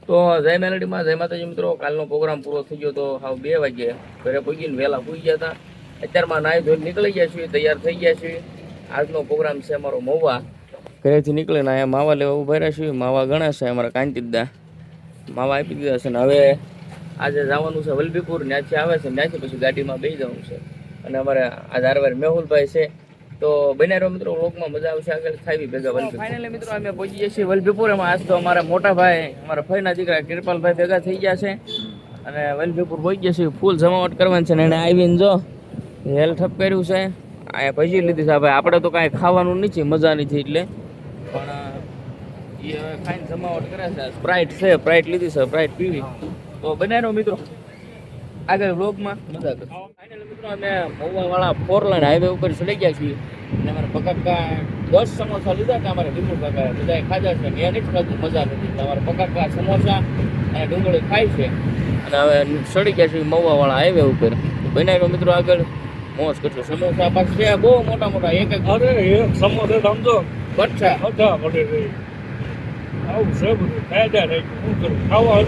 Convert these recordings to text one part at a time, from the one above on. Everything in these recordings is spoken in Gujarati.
તો જય મેલડીમાં જય માતાજી મિત્રો. કાલનો પ્રોગ્રામ પૂરો થઈ ગયો તો હાવ 2 વાગે ઘરે પહોંચીને વહેલા પૂઈ ગયા હતા. અત્યારમાં નાહી ધોઈને નીકળી ગયા છીએ, તૈયાર થઈ ગયા છીએ. આજનો પ્રોગ્રામ છે અમારો મહુવા. ઘરેથી નીકળીને અહીંયા માવા લેવા ઉભા રહ્યા છીએ. માવા ઘણા છે અમારા કાંતિદા, માવા આપી દીધા છે ને હવે આજે જવાનું છે વલભીપુર. ત્યાંથી આવે છે, ત્યાંથી પછી ગાડીમાં બેસી જવાનું છે. અને અમારે આજ હારવાર મેહુલભાઈ છે. તો બનાવ્યો મિત્રો વ્લોગમાં મજા આવશે, આગળ ખાવી ભેગા વલભીપુર. ફાઇનલી મિત્રો અમે પહોંચી જઈએ છીએ વલભીપુર. એમાં આજ તો અમારા મોટા ભાઈ, અમારા ફઈના દીકરા કિરપાલભાઈ ભેગા થઈ ગયા છે અને વલભીપુર પહોંચી ગયા છીએ. ફૂલ જમાવટ કરવાની છે ને એને આવીને જો હેલ ઠપ કર્યું છે. અહીંયા ભજી લીધી છે. ભાઈ આપણે તો કાંઈ ખાવાનું નથી, મજા નથી એટલે, પણ એ હવે ખાઈને જમાવટ કરે છે. સ્પ્રાઇટ છે, સ્પ્રાઇટ લીધી છે, સ્પ્રાઇટ પીવી. તો બનાવ્યો મિત્રો આગળ વ્લોગમાં મજા કરો. ફાઇનલી મિત્રો અમે મહુવાવાળા 4 લાઈન હાઈવે ઉપર ચડી ગયા છીએ અને અમારા પકાકા 10 સમોસા લીધા હતા. અમારા વિપુલ કાકા બધાએ ખાધા છે. મેં નથી ખાધું, મજા નથી. અમારા પકાકા સમોસા અને ડુંગળી ખાય છે અને હવે ચડી ગયા છીએ મહુવાવાળા હાઈવે ઉપર. બનાવ્યો મિત્રો આગળ મોજ કરશો. સમોસા પાછું છે બહુ મોટા મોટા, એક એક સમોસા સમજો બચ્ચા બધા પડે આવું છે બધું ફાયદા થાય. શું કરું, ખાવા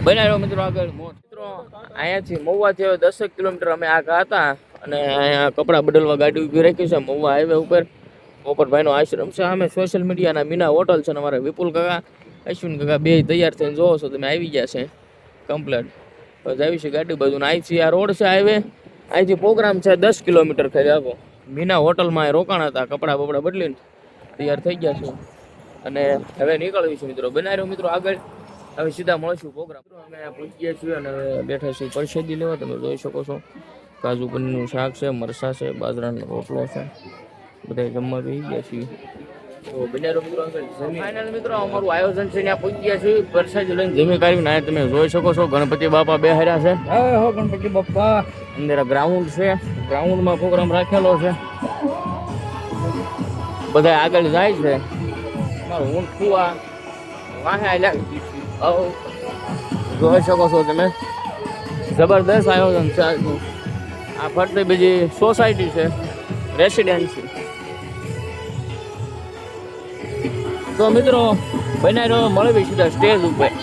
બનાવ્યો મિત્રો આગળ મોજ. મિત્રો અહીંયાથી મહુવાથી હવે 10 કિલોમીટર અમે આગળ હતા અને અહીંયા કપડાં બદલવા ગાડી ઊભી રાખી છે મહુવા હાઈવે ઉપર. પોપટભાઈનો આશ્રમ છે સામે. સોશિયલ મીડિયાના મીના હોટલ છે ને અમારા વિપુલ કાકા, અશ્વિન કાકા બે તૈયાર થઈને જોવો છો તમે, આવી ગયા છે કમ્પ્લેટ. બસ આવી છે ગાડી બધું. અહીંથી આ રોડ છે હાઈવે, અહીંથી પ્રોગ્રામ છે 10 કિલોમીટર ખાલી આપો. મીના હોટલમાં એ રોકાણ હતા, કપડાં બપડા બદલીને તૈયાર થઈ ગયા છે અને હવે નીકળવીશું મિત્રો. બનાવ્યો મિત્રો આગળ હવે સીધા મળશું પ્રોગ્રામ. અમે પહોંચી ગયા છીએ અને હવે બેઠા છીએ પરસેદી લેવા. તમે જોઈ શકો છો કાજુ પનીરનું શાક છે, મરસા છે, બાજરાનો રોટલો છે, બધા જમવા બેસી ગયા છીએ. તો બનાવ્યો મિત્રો આગળ ફાઇનલ મિત્રો અમારું આયોજન છે ત્યાં પહોંચી ગયા છીએ. પરસાદી લઈને જમી કાઢીને અહીંયા તમે જોઈ શકો છો ગણપતિ બાપા બેહાર્યા છે. હો ગણપતિ બાપા. અંદર ગ્રાઉન્ડ છે, ગ્રાઉન્ડમાં પ્રોગ્રામ રાખેલો છે. બધા આગળ જાય છે. મારું ઊંટ કુવા વાહે જોઈ શકો છો તમે, જબરદસ્ત આયોજન છે આજનું. આ ફરતે બીજી સોસાયટી છે, રેસિડેન્સી. તો મિત્રો બનાવ્યો મળવી સીધા સ્ટેજ ઉપર.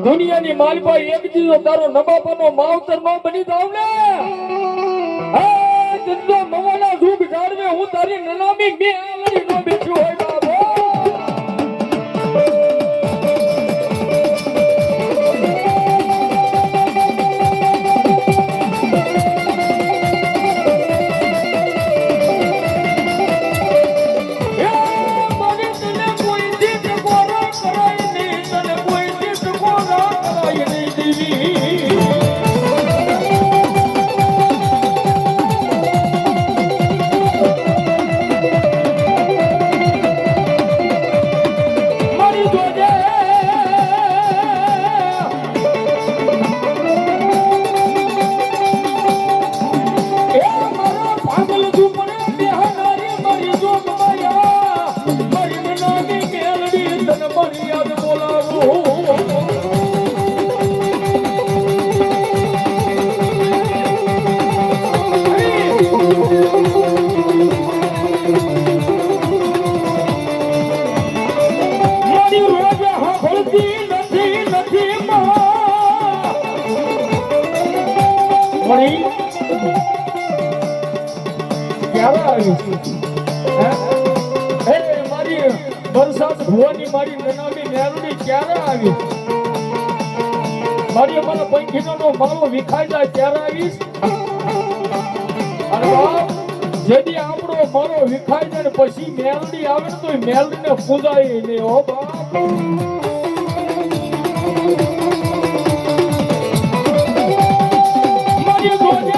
દુનિયાની માલપા એક દીધો તારો નબાપાનો માવતર નો બની જાવ ને. હા જતો મવાના દુઃખ જાળવે હું તારી નનામી બે આલડી નો બેઠું હોય બાબો. ભુવાની મારી નનામી નેરડી ક્યારે આવી? મારી અમારા પંખીનો માળો વિખાઈ જાય ત્યારે આવીશ. અરે બાપ, જેથી આપણો માળો વિખાઈ જાય પછી મેલડી આવે ને તો મેલડીને પૂજાય નહીં. હો બાપ, મારી ગોજે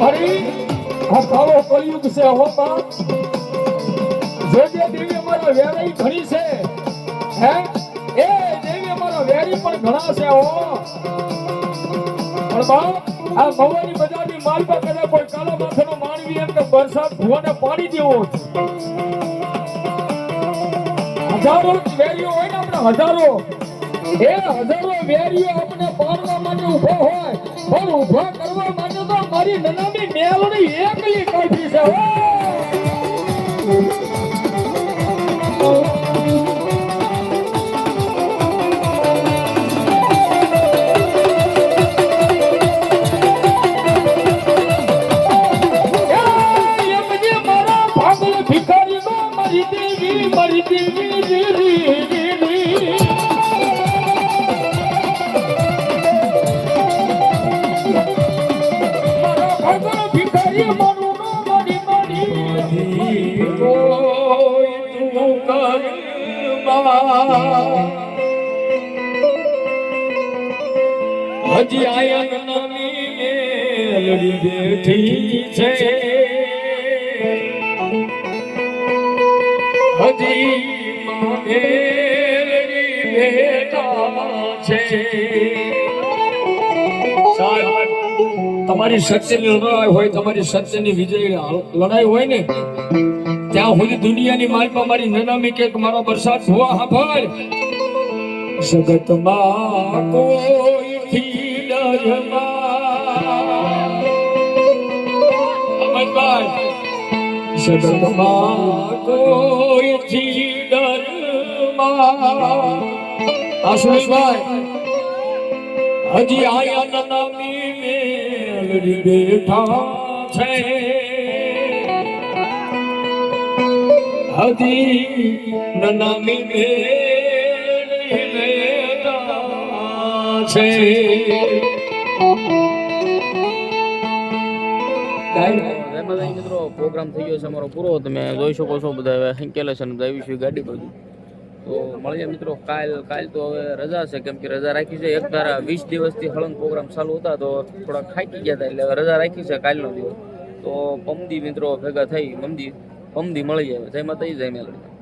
મારી આ કાળો કળિયુગ છે હો બાપ. જોજે દેવી અમારા વેરાઈ ઘણી છે હે એ દેવી અમારા વેરી પણ ઘણા છે હો. પણ બાપ આ મવાની બજારની માલપા કદાચ કોઈ કાળા માથાનો માનવી એમ કે વરસાદ ભુવાને પાડી દેવો છે. હજારો વેરીઓ હોય ને આપણે હજારો વેરીઓ આપણે પાડવા માટે ઊભો હોય પણ ઊભા કરવા માટે તો મારી નનામી મેલડી એકલી કાઢી છે હો. હજી આયન નમી મેલડી બેઠી છે હજી મેલડી બેઠા છે. સાહેબ તમારી સત્યની લડાઈ હોય તમારી સત્યની વિજય લડાઈ હોય ને ત્યાં સુધી દુનિયાની માલમાં મારી નનામી કે મારો વરસાદ ભુવા હાંભળ જગતમાં કોઈ થી ડરમાં અમરભાઈ જગતમાં કોઈ થી ડરમાં આશુષભાઈ હજી આયા નનામી મેલડી બેઠા છે હજી નનામી મેલડી બેઠા છે. મિત્રો પ્રોગ્રામ થઈ ગયો છે અમારો પૂરો. તમે જોઈ શકો છો બધા સંકેલે છે દઈશું ગાડી બધું. તો મળીએ મિત્રો કાલ તો હવે રજા છે કેમ કે રજા રાખી છે. એક ધારા 20 દિવસથી હળંગ પ્રોગ્રામ ચાલુ હતા તો થોડા થાકી ગયા હતા એટલે રજા રાખી છે કાલનો દિવસ. તો પમદી મિત્રો ભેગા થઈ પમદી મળી જાય. જય માતાજી જય મેલડી.